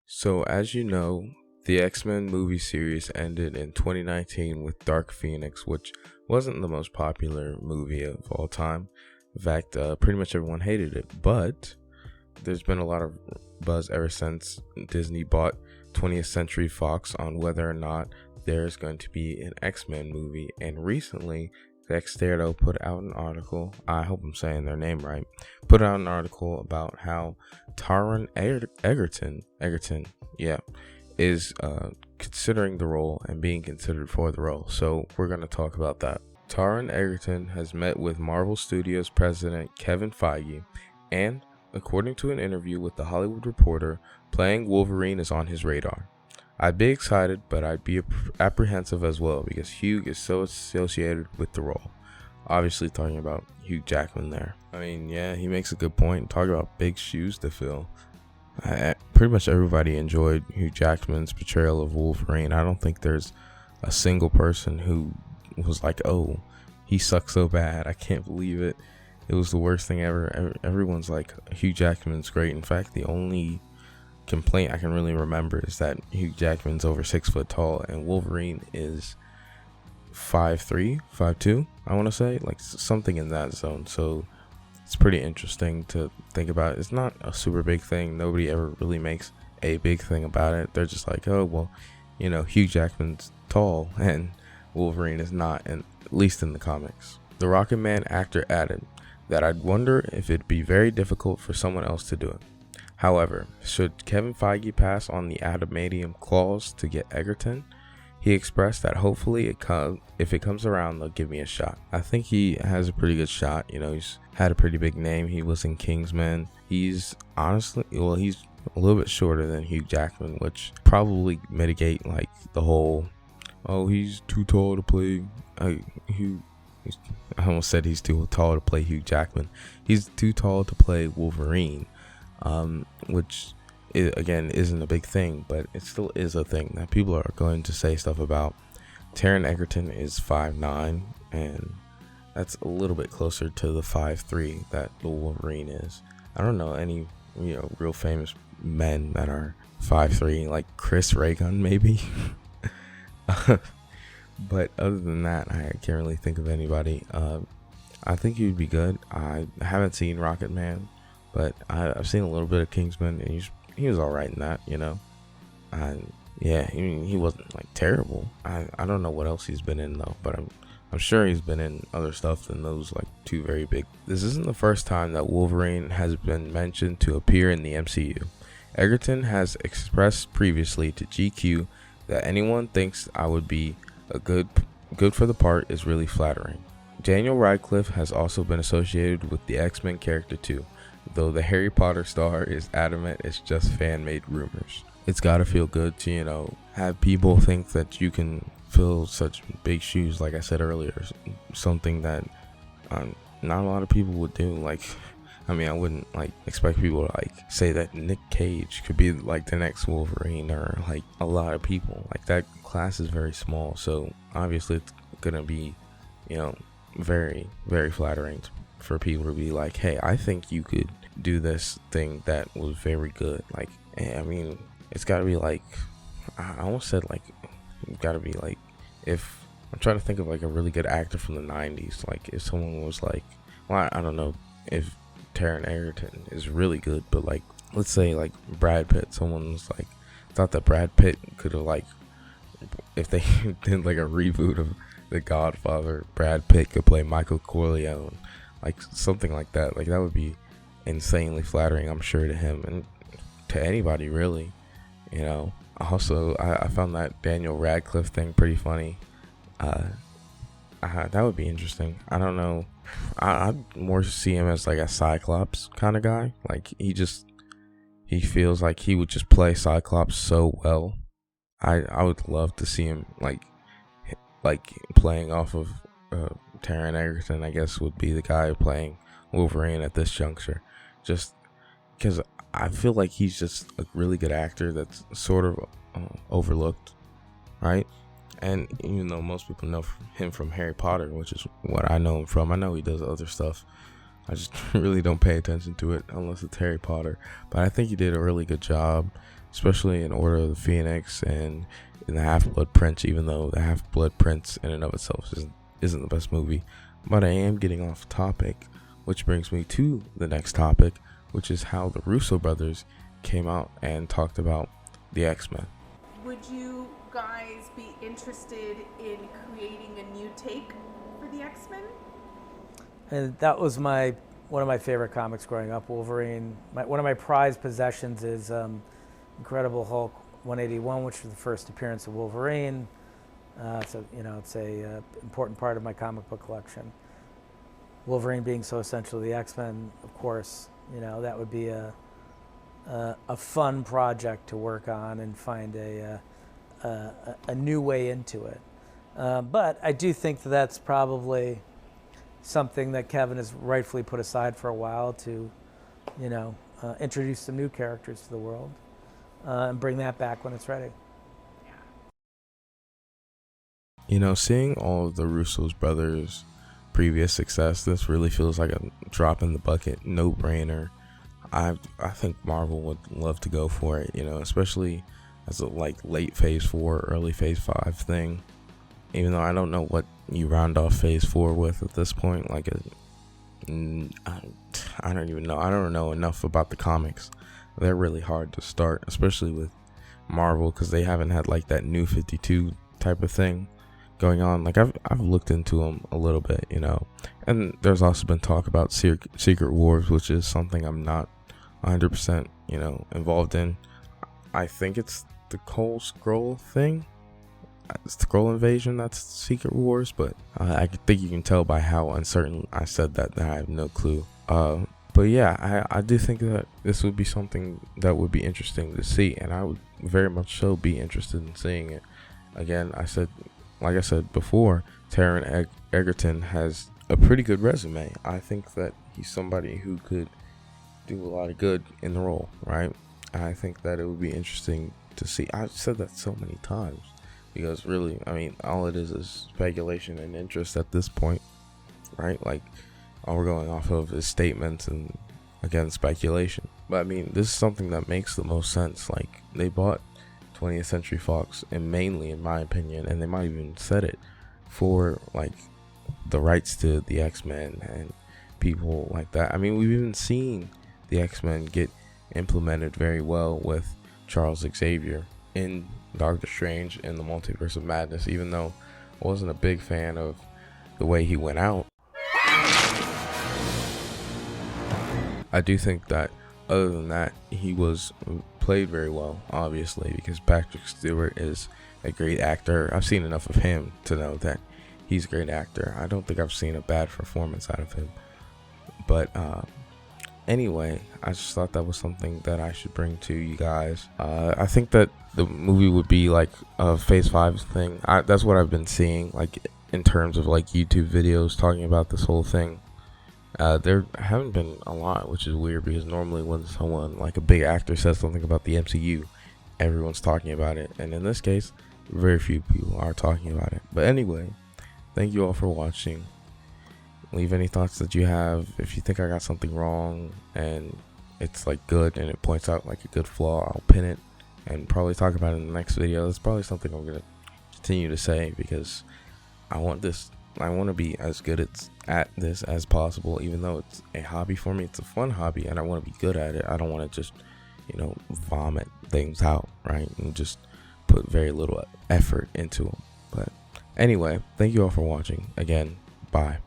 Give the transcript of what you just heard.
So, as you know, the X-Men movie series ended in 2019 with Dark Phoenix, which wasn't the most popular movie of all time. In fact, pretty much everyone hated it, but there's been a lot of buzz ever since Disney bought 20th Century Fox on whether or not there's going to be an X-Men movie. And recently, Dexterdo put out an article, I hope I'm saying their name right, put out an article about how Taron Egerton, yeah, is considering the role and being considered for the role. So we're going to talk about that. Taron Egerton has met with Marvel Studios president Kevin Feige, and according to an interview with The Hollywood Reporter, playing Wolverine is on his radar. I'd be excited, but I'd be apprehensive as well because Hugh is so associated with the role. Obviously talking about Hugh Jackman there. I mean, yeah, he makes a good point. Talk about big shoes to fill. Pretty much everybody enjoyed Hugh Jackman's portrayal of Wolverine. I don't think there's a single person who was like, oh, he sucks so bad, I can't believe it. It was the worst thing ever. Everyone's like, Hugh Jackman's great. In fact, the only complaint I can really remember is that Hugh Jackman's over 6 foot tall and Wolverine is 5'3", 5'2", I want to say, like something in that zone. So it's pretty interesting to think about. It's not a super big thing. Nobody ever really makes a big thing about it. They're just like, oh, well, you know, Hugh Jackman's tall and Wolverine is not, and at least in the comics. The Rocket Man actor added that I'd wonder if it'd be very difficult for someone else to do it. However, should Kevin Feige pass on the adamantium clause to get Egerton, he expressed that hopefully if it comes around, they'll give me a shot. I think he has a pretty good shot. You know, he's had a pretty big name. He was in Kingsman. He's honestly, he's a little bit shorter than Hugh Jackman, which probably mitigate like the whole, oh, he's too tall to play Hugh. I almost said he's too tall to play Hugh Jackman. He's too tall to play Wolverine. Which again isn't a big thing, but it still is a thing that people are going to say stuff about. Taron Egerton is 5'9", and that's a little bit closer to the 5'3" that the Wolverine is. I don't know any real famous men that are 5'3", like Chris Raygun maybe. But other than that, I can't really think of anybody. I think he'd be good. I haven't seen Rocket Man, but I've seen a little bit of Kingsman, and he was all right in that, you know. And yeah, he wasn't like terrible. I don't know what else he's been in though, but I'm sure he's been in other stuff than those like two very big. This isn't the first time that Wolverine has been mentioned to appear in the MCU. Egerton has expressed previously to GQ that anyone thinks I would be a good for the part is really flattering. Daniel Radcliffe has also been associated with the X-Men character too, though the Harry Potter star is adamant it's just fan-made rumors. It's gotta feel good to, have people think that you can fill such big shoes, like I said earlier, something that not a lot of people would do. Like, I mean, I wouldn't expect people to say that Nick Cage could be like the next Wolverine, or like a lot of people. Like, that class is very small, so obviously it's gonna be, very, very flattering for people to be like, hey, I think you could do this thing that was very good. Like, I mean, it's gotta be like, I almost said it's gotta be like, if I'm trying to think of a really good actor from the 90s, like if someone was well, I don't know if Taron Egerton is really good, but let's say Brad Pitt, someone's thought that Brad Pitt could have if they did a reboot of The Godfather, Brad Pitt could play Michael Corleone, something like that. That would be insanely flattering, I'm sure, to him and to anybody really. Also, I found that Daniel Radcliffe thing pretty funny. That would be interesting. I don't know. I'd more see him as a Cyclops kind of guy. He feels like he would just play Cyclops so well. I would love to see him playing off of Taron Egerton, I guess, would be the guy playing Wolverine at this juncture. Just because I feel like he's just a really good actor that's sort of overlooked, right? And even though most people know him from Harry Potter, which is what I know him from, I know he does other stuff. I just really don't pay attention to it unless it's Harry Potter. But I think he did a really good job especially in Order of the Phoenix and in the Half-Blood Prince, even though the Half-Blood Prince in and of itself isn't the best movie. But I am getting off topic, which brings me to the next topic, which is how the Russo brothers came out and talked about the X-Men. Would you guys be interested in creating a new take for the X-Men? And that was one of my favorite comics growing up, Wolverine. One of my prized possessions is Incredible Hulk 181, which was the first appearance of Wolverine. So it's a important part of my comic book collection. Wolverine being so essential to the X-Men, of course, that would be a fun project to work on and find a new way into it. But I do think that's probably something that Kevin has rightfully put aside for a while to, introduce some new characters to the world and bring that back when it's ready. Seeing all of the Russo's brothers' previous success, this really feels like a drop in the bucket, no-brainer. I think Marvel would love to go for it, especially as a late Phase 4, early Phase 5 thing. Even though I don't know what you round off Phase 4 with at this point. I don't even know. I don't know enough about the comics. They're really hard to start, especially with Marvel, because they haven't had that New 52 type of thing going on. I've looked into them a little bit, and there's also been talk about Secret Wars, which is something I'm not 100% involved in. I think it's the Cole Skrull thing. It's the Skrull invasion, that's Secret Wars, but I think you can tell by how uncertain I said that I have no clue. But yeah, I do think that this would be something that would be interesting to see, and I would very much so be interested in seeing it. Again, like I said before, Taron Egerton has a pretty good resume. I think that he's somebody who could do a lot of good in the role, right? I think that it would be interesting to see. I've said that so many times because really, all it is speculation and interest at this point, right? All we're going off of is statements and, again, speculation. But this is something that makes the most sense. They bought 20th Century Fox, and mainly, in my opinion, and they might even said it, for the rights to the X-Men and people like that. We've even seen the X-Men get implemented very well with Charles Xavier in Doctor Strange in the Multiverse of Madness, even though I wasn't a big fan of the way he went out. I do think that other than that, he was played very well, obviously, because Patrick Stewart is a great actor. I've seen enough of him to know that he's a great actor. I don't think I've seen a bad performance out of him. But anyway, I just thought that was something that I should bring to you guys. I think that the movie would be a Phase 5 thing. That's what I've been seeing, in terms of YouTube videos talking about this whole thing. There haven't been a lot, which is weird because normally when someone a big actor says something about the MCU, everyone's talking about it, and in this case, very few people are talking about it. But anyway, thank you all for watching. Leave any thoughts that you have. If you think I got something wrong and it's good and it points out a good flaw, I'll pin it and probably talk about it in the next video. It's probably something I'm gonna continue to say because I want to be as good at this as possible. Even though it's a hobby for me, it's a fun hobby, and I want to be good at it. I don't want to just, vomit things out, right? And just put very little effort into them. But anyway, thank you all for watching. Again, bye.